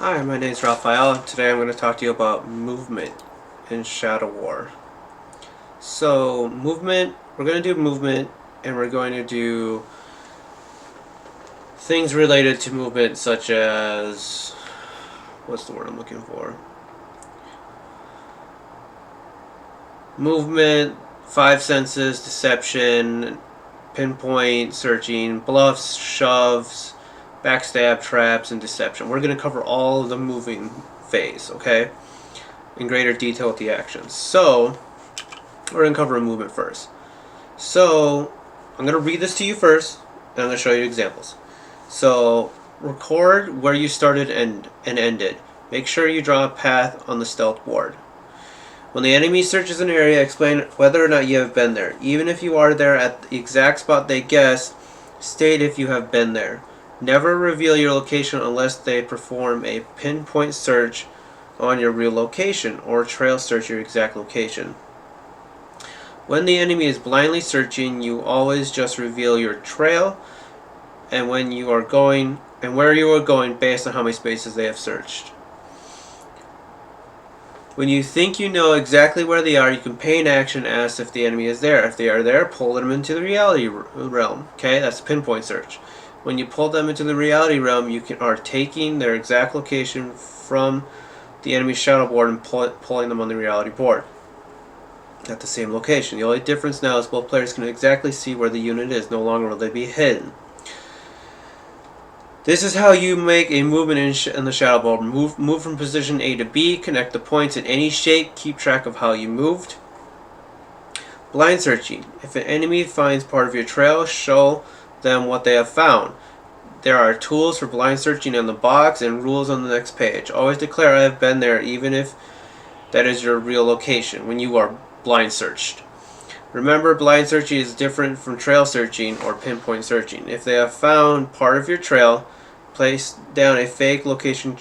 Hi, my name is Raphael, and today I'm going to talk to you about movement in Shadow War. So, movement, we're going to do movement, and we're going to do things related to movement, such as. What's the word I'm looking for? Movement, five senses, deception, pinpoint, searching, bluffs, shoves, backstab, traps, and deception. We're going to cover all of the moving phase, okay? In greater detail with the actions. So, we're going to cover movement first. So, I'm going to read this to you first, and I'm going to show you examples. So, record where you started and ended. Make sure you draw a path on the stealth board. When the enemy searches an area, explain whether or not you have been there. Even if you are there at the exact spot they guess, state if you have been there. Never reveal your location unless they perform a pinpoint search on your real location or trail search your exact location. When the enemy is blindly searching, you always just reveal your trail and when you are going and where you are going based on how many spaces they have searched. When you think you know exactly where they are, you can pay an action and ask if the enemy is there. If they are there, pull them into the reality realm. Okay, that's a pinpoint search. When you pull them into the reality realm, you are taking their exact location from the enemy's shadow board and pulling them on the reality board at the same location. The only difference now is both players can exactly see where the unit is. No longer will they be hidden. This is how you make a movement in the shadow board. Move from position A to B. Connect the points in any shape. Keep track of how you moved. Blind searching. If an enemy finds part of your trail, show them what they have found. There are tools for blind searching in the box and rules on the next page. Always declare I have been there even if that is your real location when you are blind searched. Remember, blind searching is different from trail searching or pinpoint searching. If they have found part of your trail, place down a fake location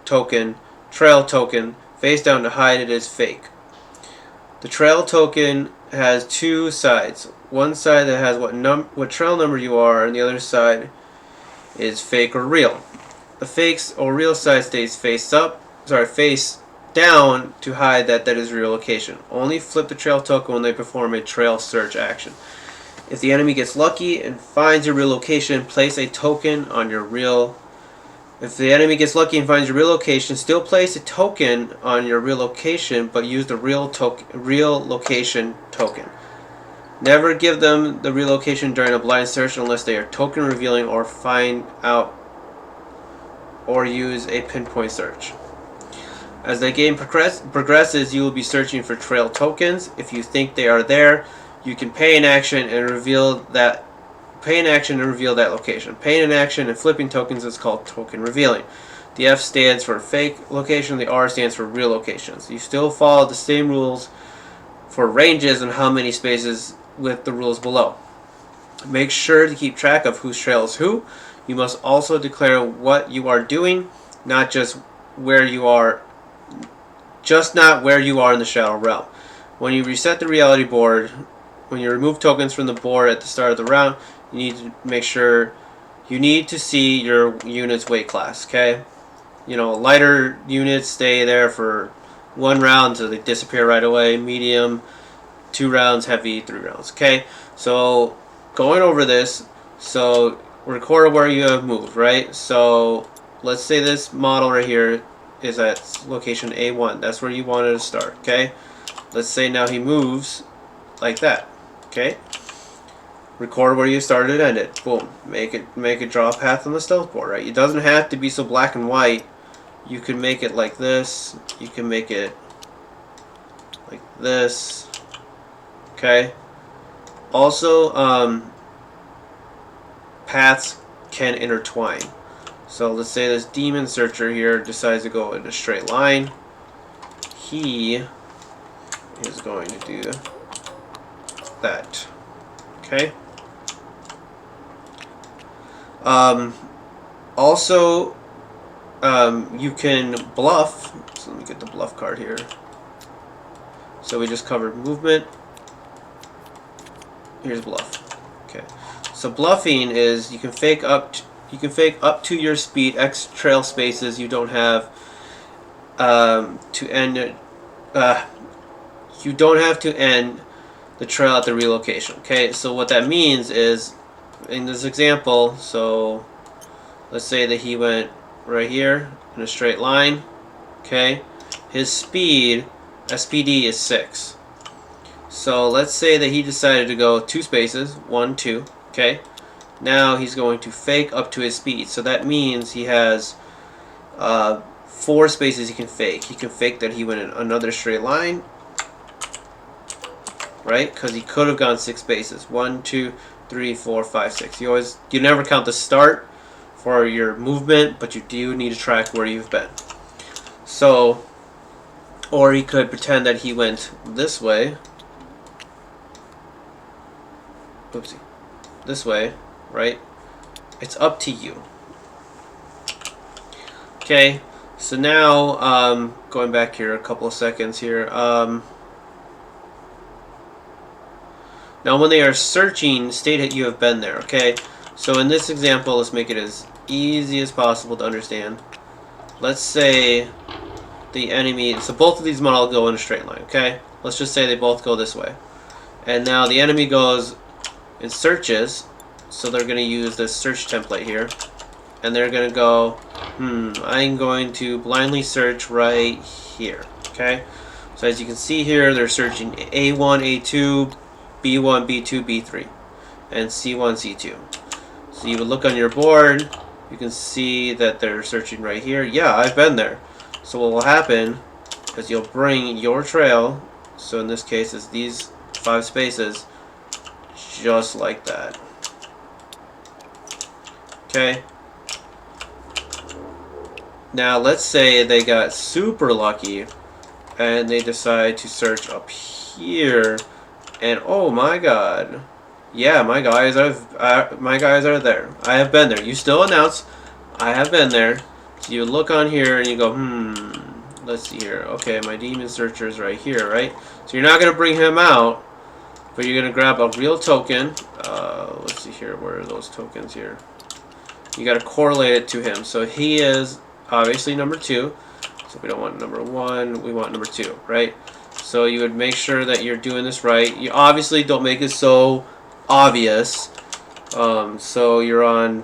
token, trail token, face down to hide it as fake. The trail token has two sides. One side that has what trail number you are, and the other side is fake or real. The fakes or real side stays face down to hide that is your location. Only flip the trail token when they perform a trail search action. If the enemy gets lucky and finds your real location, place a token on your real. If the enemy gets lucky and finds your real location, still place a token on your real location, but use the real location token. Never give them the real location during a blind search unless they are token revealing or find out or use a pinpoint search. As the game progresses, you will be searching for trail tokens. If you think they are there, you can pay an action and reveal that location. Paying an action and flipping tokens is called token revealing. The F stands for fake location, the R stands for real locations. You still follow the same rules for ranges and how many spaces with the rules below. Make sure to keep track of whose trail is who. You must also declare what you are doing, not just where you are not where you are in the shadow realm. When you reset the reality board, when you remove tokens from the board at the start of the round, you need to make sure you need to see your unit's weight class, okay? Lighter units stay there for 1 round until they disappear right away. Medium, 2 rounds. Heavy, 3 rounds, okay? So, going over this, so record where you have moved, right? So, let's say this model right here is at location A1. That's where you wanted to start, okay? Let's say now he moves like that, okay? Record where you started and ended. Boom. Make it draw a path on the stealth board, right? It doesn't have to be so black and white. You can make it like this. You can make it like this. Okay? Also, paths can intertwine. So let's say this demon searcher here decides to go in a straight line. He is going to do that. Okay? Also, you can bluff. So let me get the bluff card here. So we just covered movement. Here's bluff. Okay. So bluffing is you can fake up You can fake up to your speed, X trail spaces you don't have to end. You don't have to end the trail at the relocation. Okay, so what that means is, in this example, so let's say that he went right here in a straight line. Okay, his speed, SPD, is 6. So let's say that he decided to go 2 spaces, 1, 2. Okay, now he's going to fake up to his speed. So that means he has 4 spaces he can fake. He can fake that he went in another straight line, right? Because he could have gone 6 spaces. 1, 2, 3, 4, 5, 6. You never count the start for your movement, but you do need to track where you've been. So, or he could pretend that he went this way. Oopsie. This way, right? It's up to you. Okay, so now, going back here a couple of seconds here. Now when they are searching, state that you have been there, okay? So in this example, let's make it as easy as possible to understand. Let's say the enemy, so both of these models go in a straight line, okay? Let's just say they both go this way. And now the enemy goes and searches, so they're going to use this search template here. And they're going to go, I'm going to blindly search right here, okay? So as you can see here, they're searching A1, A2, B1, B2, B3, and C1, C2. So you would look on your board, you can see that they're searching right here. Yeah, I've been there. So what will happen is you'll bring your trail, so in this case it's these 5 spaces, just like that. Okay? Now let's say they got super lucky and they decide to search up here. And oh my god, yeah, my guys are there. I have been there. You still announce, I have been there. So you look on here and you go, let's see here. Okay, my demon searcher is right here, right? So you're not gonna bring him out, but you're gonna grab a real token. Let's see here. Where are those tokens here? You gotta correlate it to him. So he is obviously number 2. So we don't want number 1. We want number 2, right? So you would make sure that you're doing this right. You obviously don't make it so obvious. So you're on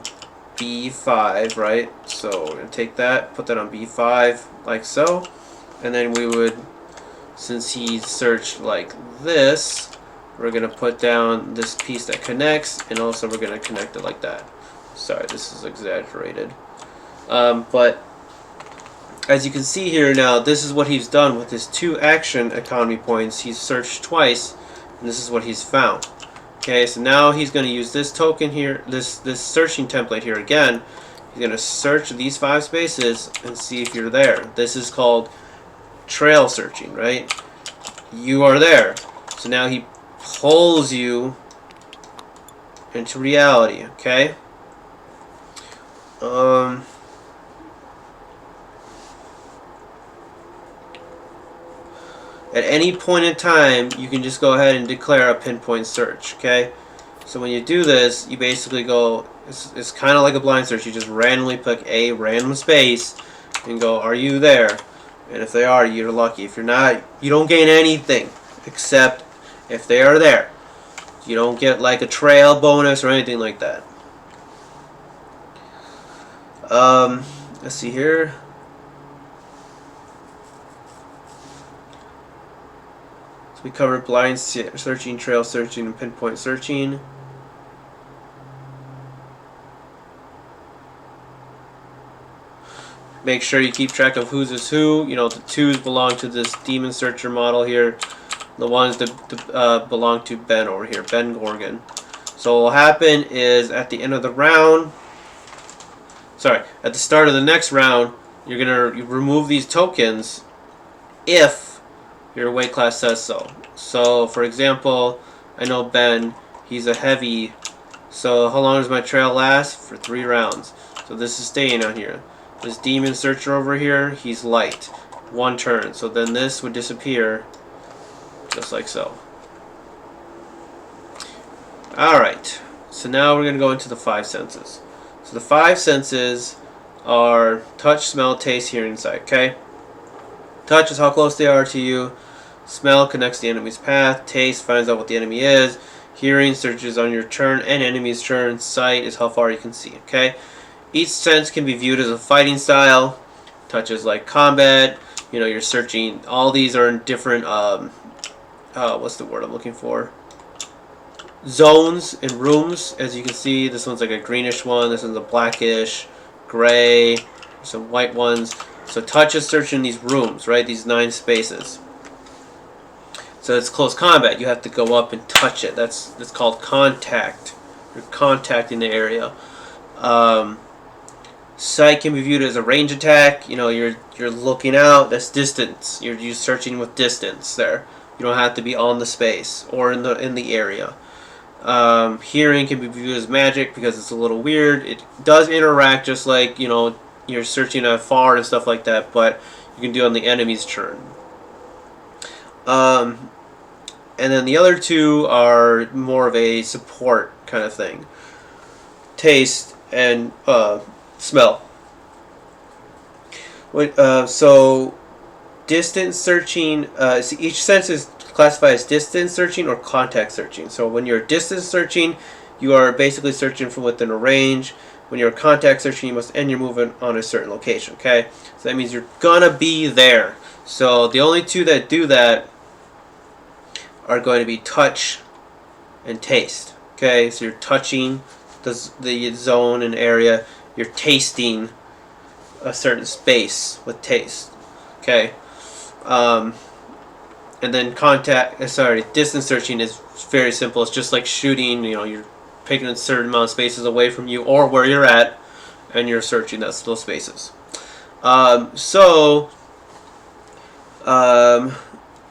B5, right? So we're going to take that, put that on B5 like so. And then we would, since he searched like this, we're going to put down this piece that connects, and also we're going to connect it like that. Sorry, this is exaggerated. But as you can see here now, this is what he's done with his 2 action economy points. He's searched twice, and this is what he's found. Okay, so now he's going to use this token here, this searching template here again. He's going to search these 5 spaces and see if you're there. This is called trail searching, right? You are there. So now he pulls you into reality, okay? At any point in time, you can just go ahead and declare a pinpoint search, okay? So when you do this, you basically go, it's kind of like a blind search. You just randomly pick a random space and go, are you there? And if they are, you're lucky. If you're not, you don't gain anything except if they are there. You don't get like a trail bonus or anything like that. Let's see here. We covered blind searching, trail searching, and pinpoint searching. Make sure you keep track of whose is who. You know, the 2s belong to this demon searcher model here. The ones that belong to Ben over here, Ben Gorgon. So what will happen is at the end of the round, at the start of the next round, you're going to remove these tokens if your weight class says so. So, for example, I know Ben, he's a heavy. So, how long does my trail last? For 3 rounds. So, this is staying on here. This demon searcher over here, he's light. 1 turn. So, then this would disappear just like so. Alright. So, now we're going to go into the 5 senses. So, So the five senses are touch, smell, taste, hearing, sight. Okay. Touch is how close they are to you. Smell connects the enemy's path. Taste finds out what the enemy is. Hearing searches on your turn and enemy's turn. Sight is how far you can see. Okay. Each sense can be viewed as a fighting style. Touch is like combat. You know, you're searching. All these are in different. What's the word I'm looking for? Zones and rooms. As you can see, this one's like a greenish one. This one's a blackish, gray. Some white ones. So touch is searching these rooms, right? These 9 spaces. So it's close combat. You have to go up and touch it. That's called contact. You're contacting the area. Sight can be viewed as a range attack. You know, you're looking out. That's distance. You're searching with distance there. You don't have to be on the space or in the area. Hearing can be viewed as magic because it's a little weird. It does interact just like, you know, you're searching afar and stuff like that, but you can do it on the enemy's turn. And then the other two are more of a support kind of thing. Taste and smell. So distance searching, each sense is classified as distance searching or contact searching. So when you're distance searching, you are basically searching from within a range. When you're contact searching, you must end your movement on a certain location. Okay, so that means you're gonna be there. So the only two that do that are going to be touch and taste. Okay, so you're touching the zone and area. You're tasting a certain space with taste. Okay, and then distance searching is very simple. It's just like shooting. You know, you're picking a certain amount of spaces away from you or where you're at, and you're searching those spaces.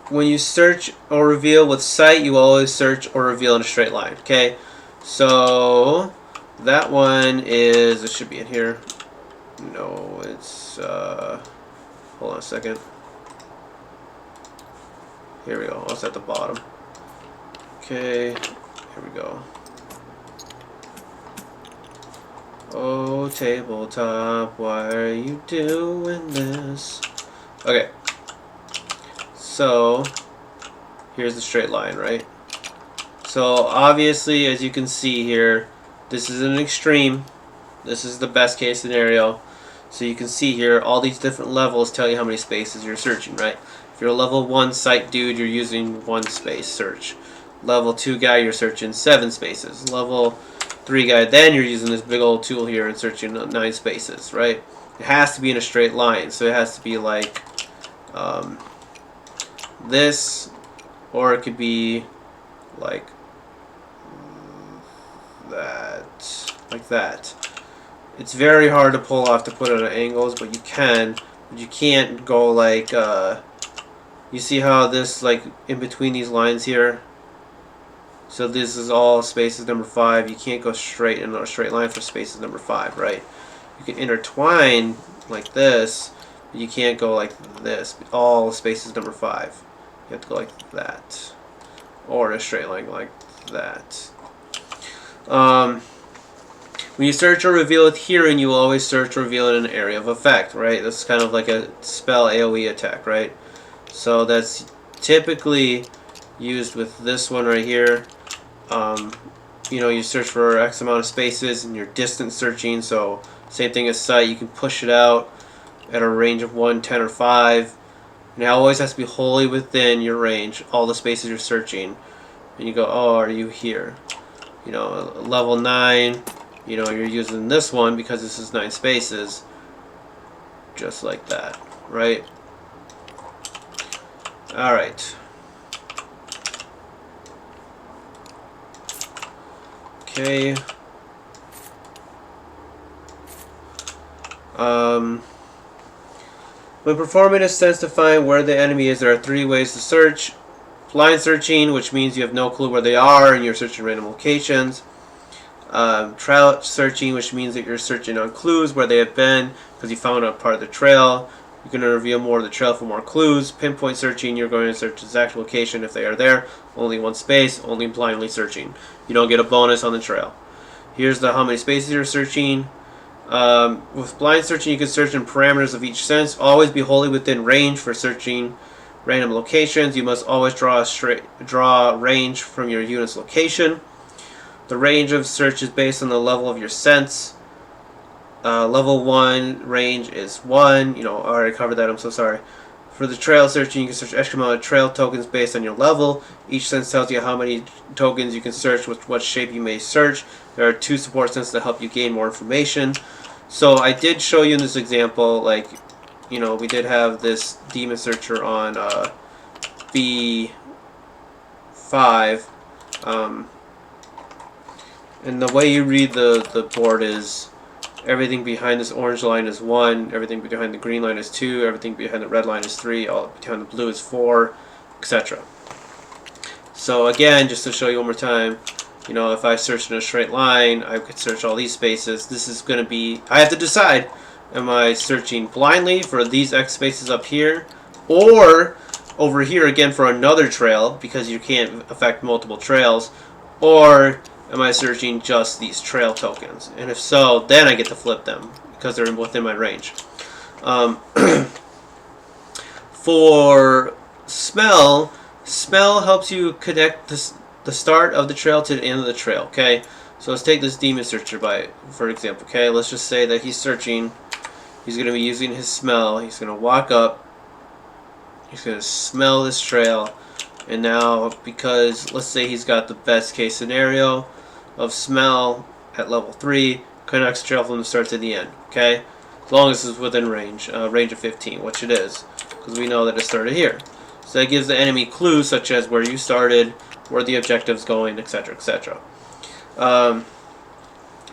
When you search or reveal with sight, you always search or reveal in a straight line. Okay, so that one is, it should be in here. No, it's, hold on a second. Here we go, it's at the bottom. Okay, here we go. Oh, tabletop, why are you doing this? Okay. So, here's the straight line, right? So, obviously, as you can see here, this is an extreme. This is the best case scenario. So you can see here, all these different levels tell you how many spaces you're searching, right? If you're a level 1 sight dude, you're using 1 space search. Level 2 guy, you're searching 7 spaces. Level 3 guy, then you're using this big old tool here and searching 9 spaces, right? It has to be in a straight line, so it has to be like this, or it could be like that, like that. It's very hard to pull off to put it at angles, but you can. But you can't go like, you see how this, like, in between these lines here? So this is all spaces number 5. You can't go straight in a straight line for spaces number 5, right? You can intertwine like this, but you can't go like this. All spaces number 5. You have to go like that. Or a straight line like that. When you search or reveal with hearing, you will always search or reveal in an area of effect, right? That's kind of like a spell AoE attack, right? So that's typically used with this one right here. You know, you search for X amount of spaces and you're distance searching, so same thing as sight, you can push it out at a range of 1, 10, or 5. And it always has to be wholly within your range, all the spaces you're searching. And you go, oh, are you here? You know, level 9, you know, you're using this one because this is 9 spaces. Just like that, right? Alright. Okay. When performing a sense to find where the enemy is, there are 3 ways to search. Blind searching, which means you have no clue where they are and you're searching random locations. Trail searching, which means that you're searching on clues where they have been because you found a part of the trail. You're going to reveal more of the trail for more clues. Pinpoint searching, you're going to search the exact location if they are there. Only 1 space, only blindly searching. You don't get a bonus on the trail. Here's how many spaces you're searching. With blind searching, you can search in parameters of each sense. Always be wholly within range for searching random locations. You must always draw range from your unit's location. The range of search is based on the level of your sense. Level 1 range is 1. I already covered that. I'm so sorry. For the trail searching, you can search extra amount of trail tokens based on your level. Each sense tells you how many tokens you can search, with what shape you may search. There are 2 support senses to help you gain more information. So I did show you in this example, like, we did have this demon searcher on B5. And the way you read the board is everything behind this orange line is 1, everything behind the green line is 2, everything behind the red line is 3, all behind the blue is 4, etc. So again, just to show you one more time, if I search in a straight line, I could search all these spaces. This is going to be, I have to decide, am I searching blindly for these X spaces up here, or over here again for another trail, because you can't affect multiple trails, or am I searching just these trail tokens? And if so, then I get to flip them because they're within my range. For smell helps you connect the start of the trail to the end of the trail. Okay, so let's take this demon searcher for example. Okay, let's just say that he's searching. He's going to be using his smell. He's going to walk up. He's going to smell this trail. And now, because let's say he's got the best case scenario of smell at level 3, connects trail from the start to the end. Okay, as long as it's within range of 15, which it is, because we know that it started here. So that gives the enemy clues such as where you started, where the objective's going, etc., etc.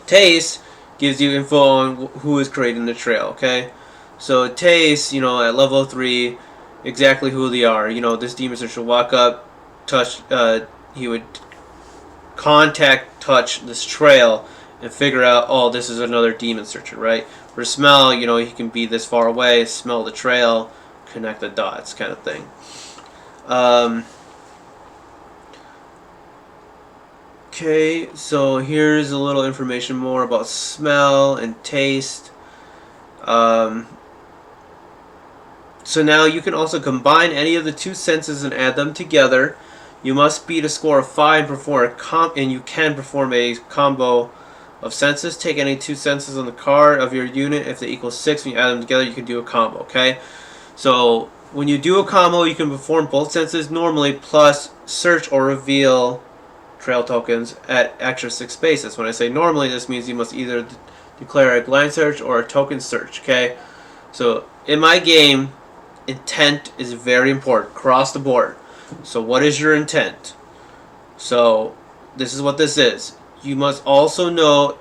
Taste gives you info on who is creating the trail. Okay, so taste, at level 3, exactly who they are. This demon searcher will walk up, touch. He would touch this trail and figure out, oh, this is another demon searcher, right? For smell, he can be this far away, smell the trail, connect the dots, kind of thing. Okay, so here's a little information more about smell and taste. So now you can also combine any of the 2 senses and add them together. You must beat a score of 5 and you can perform a combo of senses. Take any 2 senses on the card of your unit. If they equal 6, when you add them together, you can do a combo. Okay, so when you do a combo, you can perform both senses normally, plus search or reveal trail tokens at extra 6 spaces. When I say normally, this means you must either declare a blind search or a token search. Okay, so in my game, intent is very important across the board. So what is your intent? So this is what this is. You must also know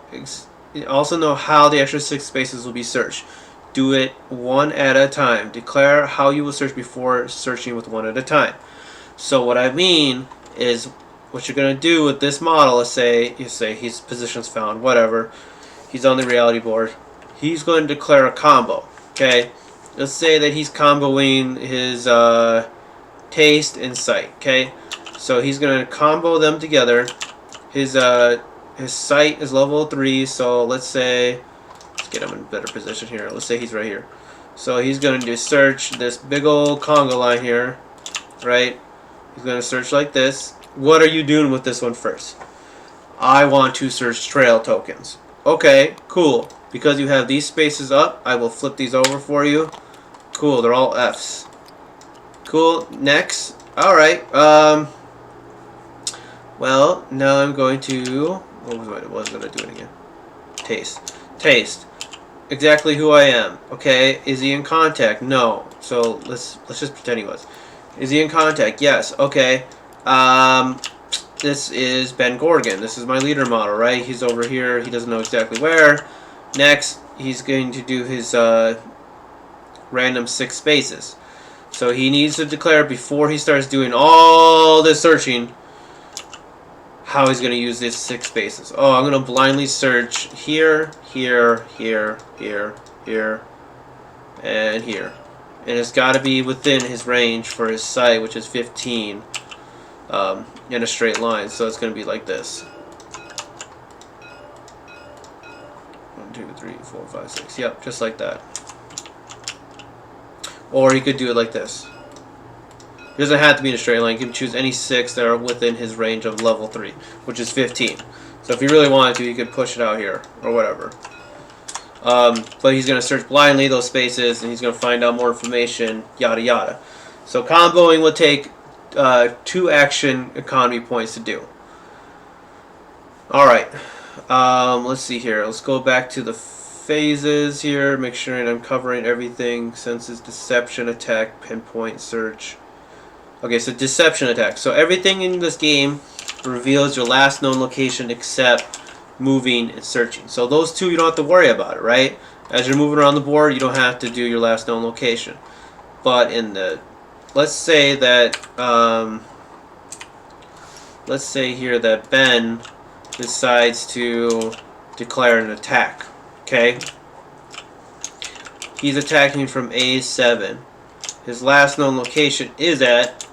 how the extra 6 spaces will be searched. Do it one at a time. Declare how you will search before searching with one at a time. So what I mean is, what you're going to do with this model, let's say his position's found, whatever. He's on the reality board. He's going to declare a combo. Okay, let's say that he's comboing his taste and sight. Okay, so he's going to combo them together. His sight is level 3, so let's get him in a better position here. Let's say he's right here. So he's going to search this big old Congo line here, right? He's going to search like this. What are you doing with this one first? I want to search trail tokens. Okay, cool. Because you have these spaces up, I will flip these over for you. Cool, they're all Fs. Cool, next. Alright, well, now I'm going to, what was I going to do it again? Taste. Exactly who I am. Okay, is he in contact? No. So let's just pretend he was. Is he in contact? Yes. Okay. This is Ben Gorgon. This is my leader model, right? He's over here. He doesn't know exactly where. Next, he's going to do his random 6 spaces. So he needs to declare before he starts doing all this searching how he's going to use these 6 spaces. Oh, I'm going to blindly search here, here, here, here, here, and here. And it's got to be within his range for his sight, which is 15, in a straight line. So it's going to be like this. 1, 2, 3, 4, 5, 6. Yep, just like that. Or he could do it like this. He doesn't have to be in a straight line. He can choose any 6 that are within his range of level 3, which is 15. So if he really wanted to, he could push it out here, or whatever. But he's going to search blindly those spaces, and he's going to find out more information, yada yada. So comboing will take 2 action economy points to do. Alright, let's see here. Let's go back to the phases here, make sure I'm covering everything. Senses, deception, attack, pinpoint, search. Okay, so deception attack. So everything in this game reveals your last known location except moving and searching. So those two you don't have to worry about it, right? As you're moving around the board, you don't have to do your last known location. But in the, let's say that, let's say here that Ben decides to declare an attack. Okay? He's attacking from A7. His last known location is at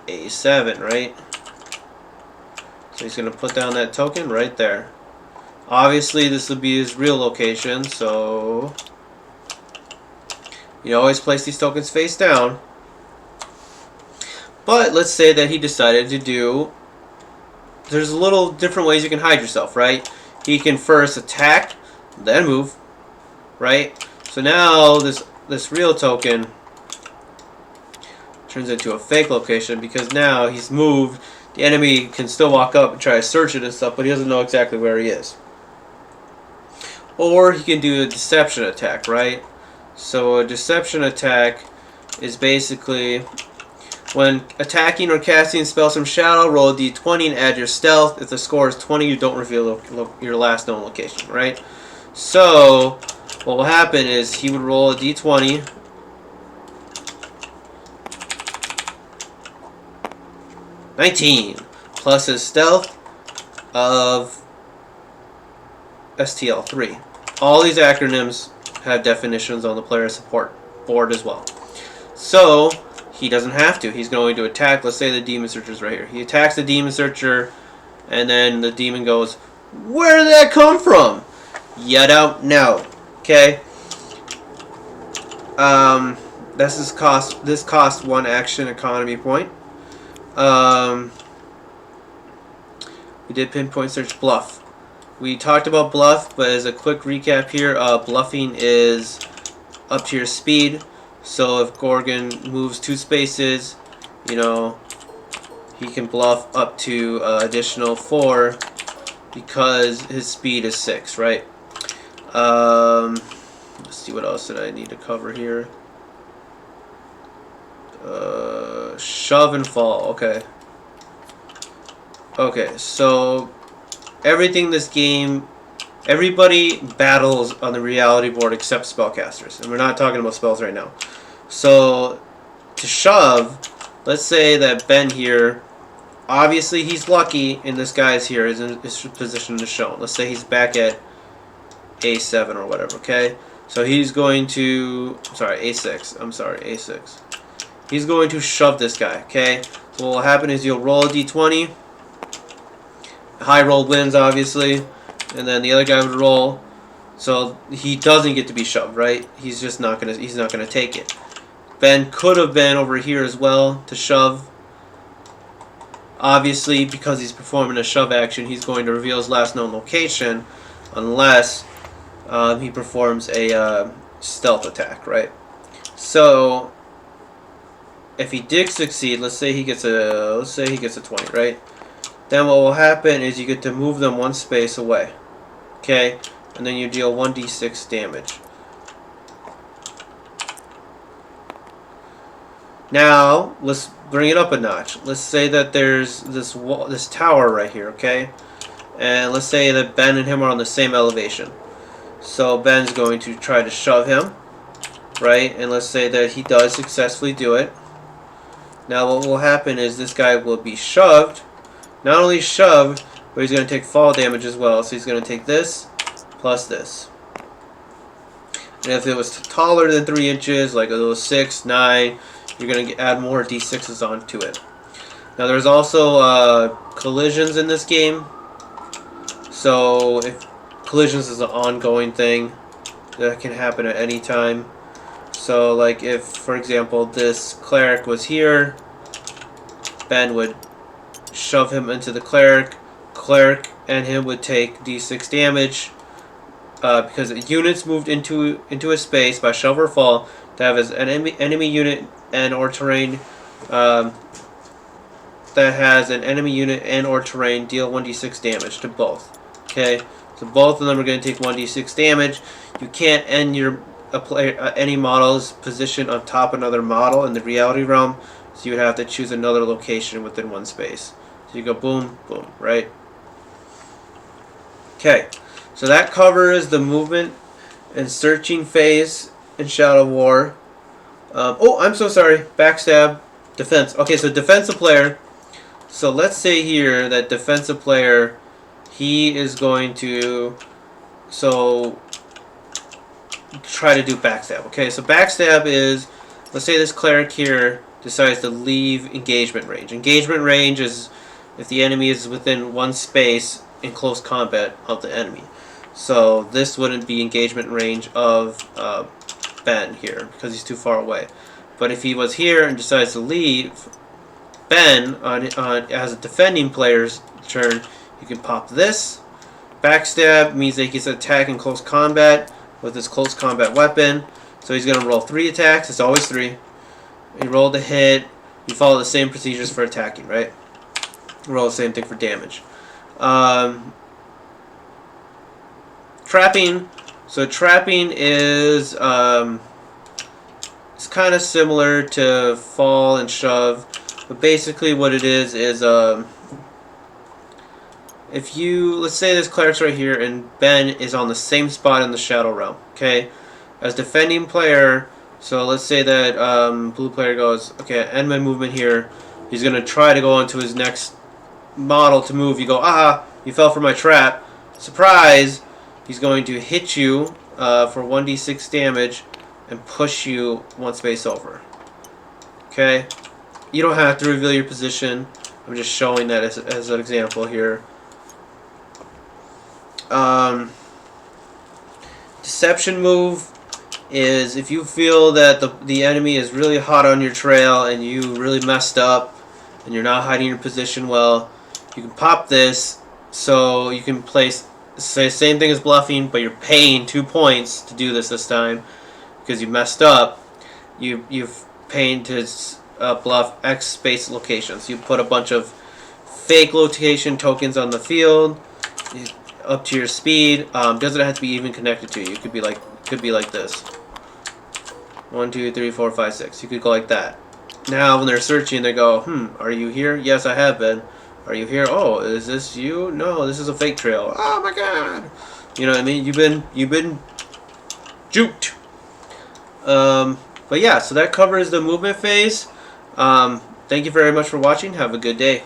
A7, right? So he's going to put down that token right there. Obviously, this will be his real location, so you always place these tokens face down. But let's say that he decided to do... There's a little different ways you can hide yourself, right? He can first attack, then move, right? So now this real token turns into a fake location because now he's moved. The enemy can still walk up and try to search it and stuff, but he doesn't know exactly where he is. Or he can do a deception attack, right? So a deception attack is basically when attacking or casting spells from shadow, roll a d20 and add your stealth. If the score is 20, you don't reveal your last known location, right? So what will happen is he would roll a d20. $19 plus his stealth of STL3. All these acronyms have definitions on the player support board as well. So he doesn't have to. He's going to attack. Let's say the Demon Searcher is right here. He attacks the Demon Searcher, and then the demon goes, "Where did that come from?" You don't know. Okay. This costs 1 action economy point. We did pinpoint search bluff. We talked about bluff, but as a quick recap here, bluffing is up to your speed. So if Gorgon moves 2 spaces, you know, he can bluff up to additional 4 because his speed is 6, right? Let's see, what else did I need to cover here? Shove and fall. Okay. Okay, so everything in this game, everybody battles on the reality board except spellcasters, and we're not talking about spells right now. So to shove, let's say that Ben here, obviously he's lucky, and this guy's here is in his position to show. Let's say he's back at A7 or whatever. Okay, so he's going to, A6. I'm sorry, A6. He's going to shove this guy. Okay, so what will happen is you'll roll a d20. High roll wins, obviously, and then the other guy would roll, so he doesn't get to be shoved, right? He's just not gonna. He's not gonna take it. Ben could have been over here as well to shove. Obviously, because he's performing a shove action, he's going to reveal his last known location, unless he performs a stealth attack, right? So if he did succeed, let's say he gets a 20, right? Then what will happen is you get to move them 1 space away. Okay? And then you deal 1d6 damage. Now, let's bring it up a notch. Let's say that there's this tower right here, okay? And let's say that Ben and him are on the same elevation. So Ben's going to try to shove him, right? And let's say that he does successfully do it. Now what will happen is this guy will be shoved. Not only shoved, but he's going to take fall damage as well. So he's going to take this plus this. And if it was taller than 3 inches, like a little 6, 9, you're going to add more d6s onto it. Now there's also collisions in this game. So if collisions is an ongoing thing that can happen at any time. So like if, for example, this cleric was here, Ben would shove him into the cleric and him would take d6 damage because units moved into a space by shove or fall to have as an enemy unit and or terrain that has an enemy unit and or terrain deal 1d6 damage to both. Okay, so both of them are going to take 1d6 damage. You can't end any model's position on top of another model in the reality realm, so you would have to choose another location within one space. So you go boom, boom, right? Okay, so that covers the movement and searching phase in Shadow War. Oh, I'm so sorry. Backstab, defense. Okay, so defensive player. So let's say here that defensive player, he is going to try to do backstab. Okay, so backstab is, let's say this cleric here decides to leave engagement range. Engagement range is if the enemy is within one space in close combat of the enemy. So this wouldn't be engagement range of Ben here because he's too far away. But if he was here and decides to leave, Ben, as a defending player's turn, you can pop this. Backstab means that he gets attack in close combat with his close combat weapon. So he's going to roll 3 attacks. It's always 3. He rolled a hit. You follow the same procedures for attacking, right? Roll the same thing for damage. Trapping. So trapping is it's kind of similar to fall and shove. But basically what it is if you, let's say this cleric's right here and Ben is on the same spot in the Shadow Realm, okay? As defending player, so let's say that blue player goes, okay, end my movement here. He's going to try to go onto his next model to move. You go, aha, you fell for my trap. Surprise! He's going to hit you for 1d6 damage and push you one space over. Okay? You don't have to reveal your position. I'm just showing that as an example here. Deception move is if you feel that the enemy is really hot on your trail and you really messed up and you're not hiding your position well, you can pop this so you can place, say, same thing as bluffing, but you're paying 2 points to do this time because you messed up. You've paid to bluff X space locations. You put a bunch of fake location tokens on the field up to your speed. Doesn't have to be even connected to you. It could be like this. 1, 2, 3, 4, 5, 6. You could go like that. Now when they're searching, they go, are you here? Yes, I have been. Are you here? Oh, is this you? No, this is a fake trail. Oh my god. You know what I mean? You've been juked. But yeah, so that covers the movement phase. Thank you very much for watching. Have a good day.